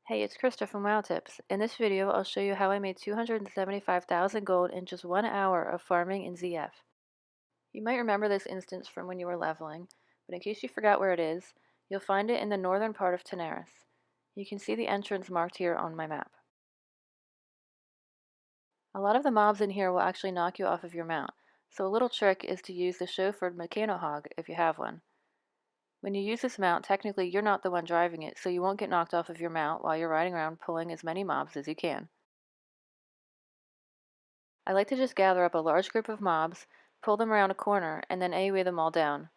Hey, it's Krista from WoW Tips. In this video, I'll show you how I made 275,000 gold in just 1 hour of farming in ZF. You might remember this instance from when you were leveling, but in case you forgot where it is, you'll find it in the northern part of Tanaris. You can see the entrance marked here on my map. A lot of the mobs in here will actually knock you off of your mount, so a little trick is to use the chauffeured mechano hog if you have one. When you use this mount, technically you're not the one driving it, so you won't get knocked off of your mount while you're riding around pulling as many mobs as you can. I like to just gather up a large group of mobs, pull them around a corner, and then AoE them all down.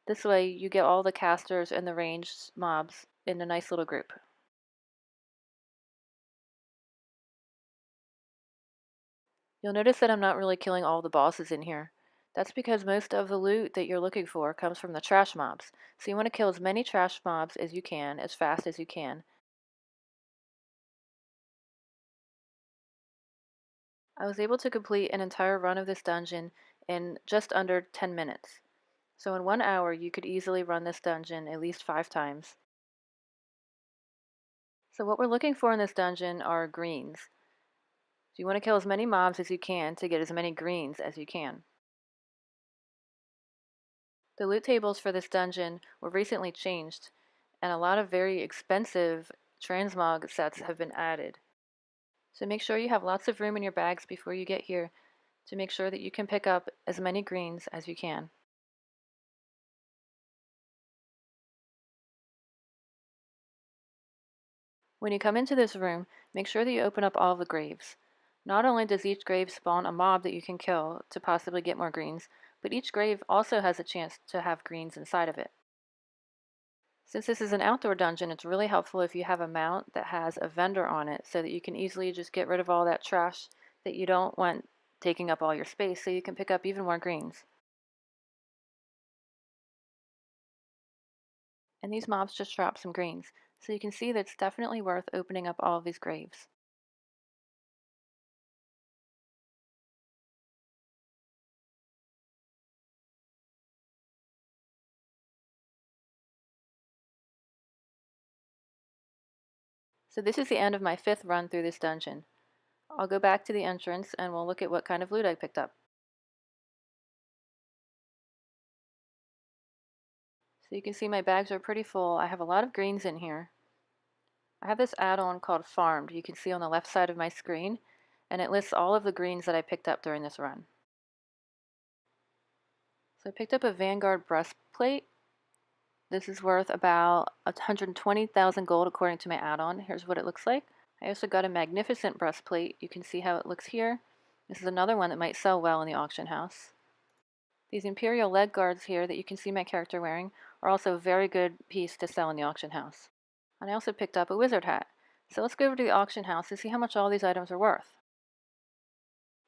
This way you get all the casters and the ranged mobs in a nice little group. You'll notice that I'm not really killing all the bosses in here. That's because most of the loot that you're looking for comes from the trash mobs, so you want to kill as many trash mobs as you can, as fast as you can. I was able to complete an entire run of this dungeon in just under 10 minutes. So in 1 hour you could easily run this dungeon at least 5 times. So what we're looking for in this dungeon are greens. So you want to kill as many mobs as you can to get as many greens as you can. The loot tables for this dungeon were recently changed, and a lot of very expensive transmog sets have been added. So make sure you have lots of room in your bags before you get here to make sure that you can pick up as many greens as you can. When you come into this room, make sure that you open up all the graves. Not only does each grave spawn a mob that you can kill to possibly get more greens, but each grave also has a chance to have greens inside of it. Since this is an outdoor dungeon, it's really helpful if you have a mount that has a vendor on it so that you can easily just get rid of all that trash that you don't want taking up all your space so you can pick up even more greens. And these mobs just drop some greens, so you can see that it's definitely worth opening up all of these graves. So this is the end of my 5th run through this dungeon. I'll go back to the entrance and we'll look at what kind of loot I picked up. So you can see my bags are pretty full. I have a lot of greens in here. I have this add-on called Farmed, you can see on the left side of my screen, and it lists all of the greens that I picked up during this run. So I picked up a Vanguard breastplate. This is worth about 120,000 gold according to my add-on. Here's what it looks like. I also got a Magnificent breastplate. You can see how it looks here. This is another one that might sell well in the auction house. These Imperial leg guards here that you can see my character wearing are also a very good piece to sell in the auction house. And I also picked up a wizard hat. So let's go over to the auction house and see how much all these items are worth.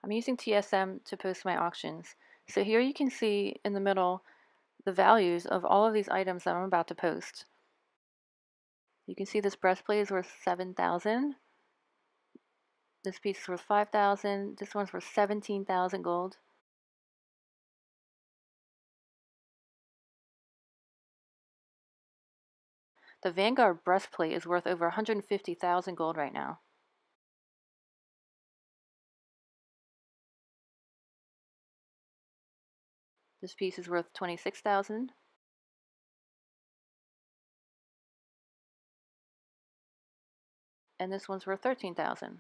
I'm using TSM to post my auctions. So here you can see in the middle the values of all of these items that I'm about to post. You can see this breastplate is worth 7,000. This piece is worth 5,000. This one's worth 17,000 gold. The Vanguard breastplate is worth over 150,000 gold right now. This piece is worth 26,000. And this one's worth 13,000.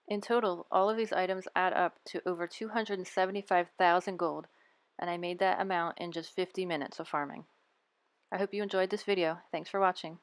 In total, all of these items add up to over 275,000 gold, and I made that amount in just 50 minutes of farming. I hope you enjoyed this video. Thanks for watching.